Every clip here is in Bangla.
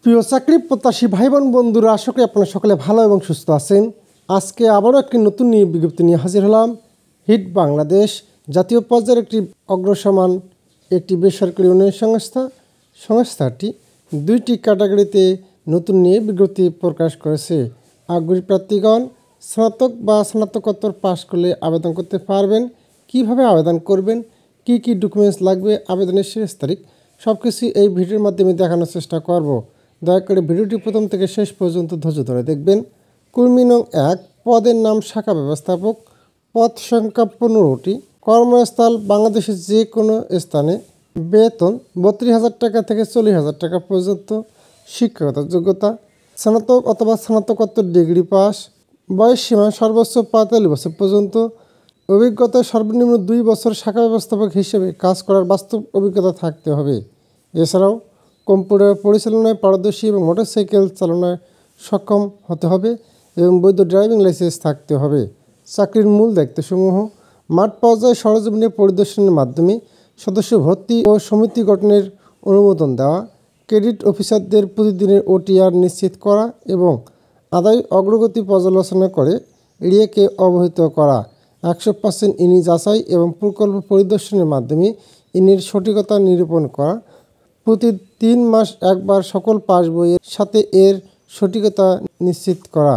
প্রিয় চাকরি প্রত্যাশী ভাই বোন বন্ধুরা, আশা করি আপনারা সকলে ভালো এবং সুস্থ আছেন। আজকে আবারও একটি নতুন বিজ্ঞপ্তি নিয়ে হাজির হলাম। হিট বাংলাদেশ জাতীয় পর্যায়ের একটি অগ্রসমান একটি বেসরকারি উন্নয়ন সংস্থাটি 2টি ক্যাটাগরিতে নতুন নিয়ে বিজ্ঞপ্তি প্রকাশ করেছে। আগ্রহী প্রার্থীগণ স্নাতক বা স্নাতকোত্তর পাশ করলে আবেদন করতে পারবেন। কিভাবে আবেদন করবেন, কি কি ডকুমেন্টস লাগবে, আবেদনের শেষ তারিখ, সব কিছু এই ভিডিওর মাধ্যমে দেখানোর চেষ্টা করব। দয়া করে ভিডিওটি প্রথম থেকে শেষ পর্যন্ত ধৈর্য ধরে দেখবেন। কর্মী নং 1, পদের নাম শাখা ব্যবস্থাপক, পদ সংখ্যা 15টি, কর্মস্থল বাংলাদেশের যে কোনো স্থানে, বেতন 32,000 টাকা থেকে 40,000 টাকা পর্যন্ত, শিক্ষাগত যোগ্যতা স্নাতক অথবা স্নাতকোত্তর ডিগ্রি পাস, বয়স সীমা সর্বোচ্চ 45 বছর পর্যন্ত, অভিজ্ঞতা সর্বনিম্ন 2 বছর শাখা ব্যবস্থাপক হিসেবে কাজ করার বাস্তব অভিজ্ঞতা থাকতে হবে। এছাড়াও কম্পিউটার পরিচালনায় পারদর্শী এবং মোটরসাইকেল চালানোয় সক্ষম হতে হবে এবং বৈধ ড্রাইভিং লাইসেন্স থাকতে হবে। চাকরির মূল দায়িত্বসমূহ: মাঠ পর্যায়ে সরজমিনে পরিদর্শনের মাধ্যমে সদস্য ভর্তি ও সমিতি গঠনের অনুমোদন দেওয়া, ক্রেডিট অফিসারদের প্রতিদিনের OTR নিশ্চিত করা এবং আদায় অগ্রগতি পর্যালোচনা করে এড়িয়েকে অবহিত করা, 100% ইনি যাচাই এবং প্রকল্প পরিদর্শনের মাধ্যমে ইনির সঠিকতা নিরূপণ করা, প্রতি 3 মাস একবার সকল পাস বইয়ের সাথে এর সঠিকতা নিশ্চিত করা,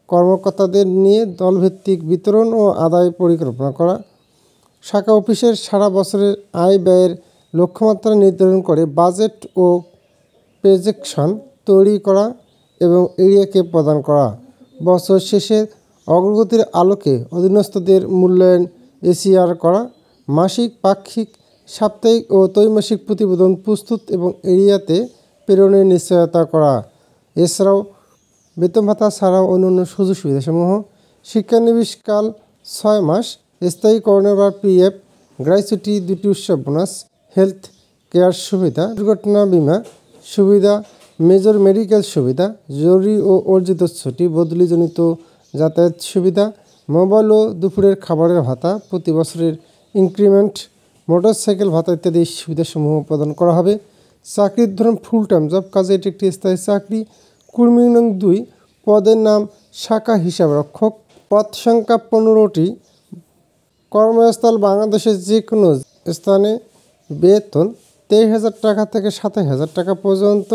কর্মকর্তাদের নিয়ে দলভিত্তিক বিতরণ ও আদায় পরিকল্পনা করা, শাখা অফিসের সারা বছরের আয় ব্যয়ের লক্ষ্যমাত্রা নির্ধারণ করে বাজেট ও প্রজেকশন তৈরি করা এবং এরিয়াকে প্রদান করা, বছর শেষে অগ্রগতির আলোকে অধীনস্থদের মূল্যায়ন ACR করা, মাসিক, পাক্ষিক, সাপ্তাহিক ও ত্রৈমাসিক প্রতিবেদন প্রস্তুত এবং এরিয়াতে প্রেরণের নিশ্চয়তা করা। এছাড়াও বেতন ভাতা ছাড়াও অন্যান্য সুযোগ সুবিধাসমূহ: শিক্ষানবিশকাল 6 মাস, স্থায়ীকরণের বা PF, গ্র্যাচুইটি, 2টি উৎসব বোনাস, হেলথ কেয়ার সুবিধা, দুর্ঘটনা বিমা সুবিধা, মেজর মেডিকেল সুবিধা, জরুরি ও অর্জিত ছুটি, বদলিজনিত যাতায়াত সুবিধা, মোবাইল ও দুপুরের খাবারের ভাতা, প্রতি বছরের ইনক্রিমেন্ট, মোটরসাইকেল ভাতা ইত্যাদি সুবিধাসমূহ প্রদান করা হবে। চাকরির ধরন ফুল টাইম জব, কাজে এটি একটি স্থায়ী চাকরি। কর্মী নং 2, পদের নাম শাখা হিসাবরক্ষক, পদ সংখ্যা 15টি, কর্মস্থল বাংলাদেশের যে কোনো স্থানে, বেতন 23,000 টাকা থেকে 27,000 টাকা পর্যন্ত,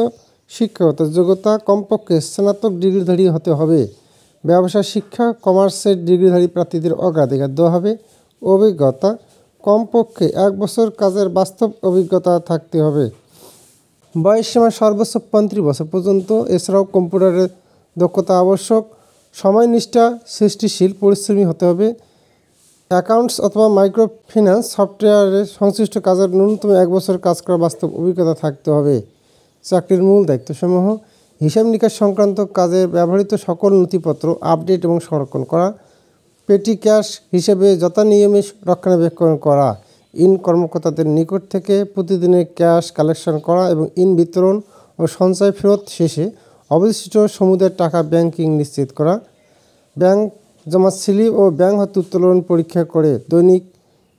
শিক্ষাগত যোগ্যতা কমপক্ষে স্নাতক ডিগ্রিধারী হতে হবে। ব্যবসা শিক্ষা কমার্সের ডিগ্রিধারী প্রার্থীদের অগ্রাধিকার দেওয়া হবে। অভিজ্ঞতা কমপক্ষে 1 বছর কাজের বাস্তব অভিজ্ঞতা থাকতে হবে। বয়স সীমা সর্বোচ্চ 35 বছর পর্যন্ত। এছাড়াও কম্পিউটারের দক্ষতা আবশ্যক। সময়নিষ্ঠা, সৃষ্টিশীল, পরিশ্রমী হতে হবে। অ্যাকাউন্টস অথবা মাইক্রো ফিন্যান্স সফটওয়্যারের সংশ্লিষ্ট কাজের ন্যূনতম 1 বছর কাজ করার বাস্তব অভিজ্ঞতা থাকতে হবে। চাকরির মূল দায়িত্বসমূহ: হিসাব নিকাশ সংক্রান্ত কাজে ব্যবহৃত সকল নথিপত্র আপডেট এবং সংরক্ষণ করা, পেটি ক্যাশ হিসেবে যথানিয়মে রক্ষণাবেক্ষণ করা, কর্মকর্তাদের নিকট থেকে প্রতিদিনের ক্যাশ কালেকশন করা এবং বিতরণ ও সঞ্চয় ফেরত শেষে অবশিষ্ট সমুদায় টাকা ব্যাংকিং নিশ্চিত করা, ব্যাংক জমা স্লিপ ও ব্যাংক হতে উত্তোলন পরীক্ষা করে দৈনিক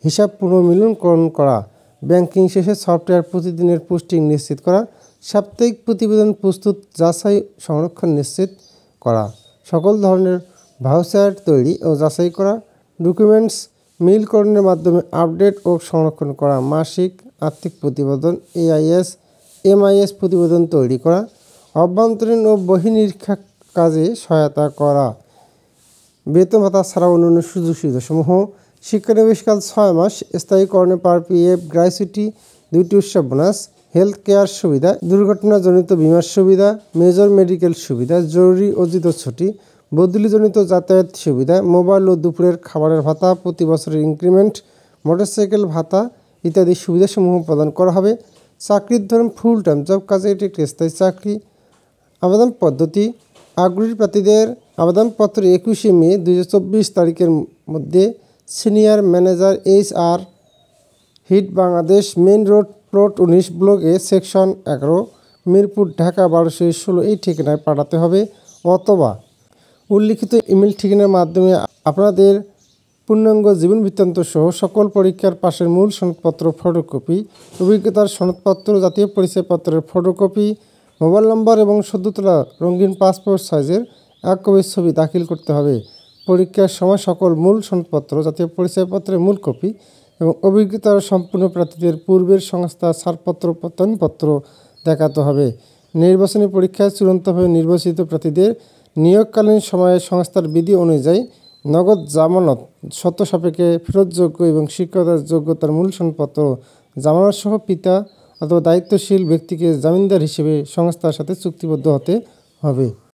হিসাব পুনর্মূল্যায়ন করা, ব্যাংকিং শেষে সফটওয়্যার প্রতিদিনের পোস্টিং নিশ্চিত করা, সাপ্তাহিক প্রতিবেদন প্রস্তুত, যাচাই সংরক্ষণ নিশ্চিত করা, সকল ধরনের ভাউচার তৈরি ও যাচাই করা, ডকুমেন্টস মেইলকরণের মাধ্যমে আপডেট ও সংরক্ষণ করা, মাসিক আর্থিক প্রতিবেদন AIS MIS প্রতিবেদন তৈরি করা, অভ্যন্তরীণ ও বহির্নিরীক্ষা কাজে সহায়তা করা। বেতন ভাতা ছাড়াও অন্যান্য সুযোগ সুবিধাসমূহ: শিক্ষানবিশকাল 6 মাস, স্থায়ীকরণে পার PF, গ্র্যাচুইটি, 2টি উৎসব বোনাস, হেলথ কেয়ার সুবিধা, দুর্ঘটনাজনিত বিমার সুবিধা, মেজর মেডিকেল সুবিধা, জরুরি অর্জিত ছুটি, বদলিজনিত যাতায়াত সুবিধা, মোবাইল ও দুপুরের খাবারের ভাতা, প্রতি বছরের ইনক্রিমেন্ট, মোটরসাইকেল ভাতা ইত্যাদি সুবিধাসমূহ প্রদান করা হবে। চাকরির ধরন ফুল টাইম জব, কাজে এটি একটি স্থায়ী চাকরি। আবেদন পদ্ধতি: আগ্রহী প্রার্থীদের আবেদনপত্র 21শে মে 2024 তারিখের মধ্যে senior manager HR, Hit Bangladesh, main road, plot 19, block A, section 11, Mirpur, Dhaka 1216 এই ঠিকানায় পাঠাতে হবে, অথবা উল্লিখিত ইমেল ঠিকানার মাধ্যমে আপনাদের পূর্ণাঙ্গ জীবন বৃত্তান্ত সহ সকল পরীক্ষার পাশের মূল সনদপত্র ফটোকপি, অভিজ্ঞতার সনদপত্র, জাতীয় পরিচয়পত্রের ফটোকপি, মোবাইল নম্বর এবং সদ্য তোলা রঙিন পাসপোর্ট সাইজের এক কপি ছবি দাখিল করতে হবে। পরীক্ষার সময় সকল মূল সনদপত্র, জাতীয় পরিচয়পত্রের মূল কপি এবং অভিজ্ঞতার সম্পূর্ণ প্রার্থীদের পূর্বের সংস্থার ছাড়পত্র প্রত্যয়নপত্র দেখাতে হবে। নির্বাচনী পরীক্ষায় চূড়ান্তভাবে নির্বাচিত প্রার্থীদের নিয়োগকালীন সময়ে সংস্থার বিধি অনুযায়ী নগদ জামানত শর্ত সাপেক্ষে ফেরতযোগ্য এবং শিক্ষকতার যোগ্যতার মূল সনদপত্র জামানত সহ পিতা অথবা দায়িত্বশীল ব্যক্তিকে জামিনদার হিসেবে সংস্থার সাথে চুক্তিবদ্ধ হতে হবে।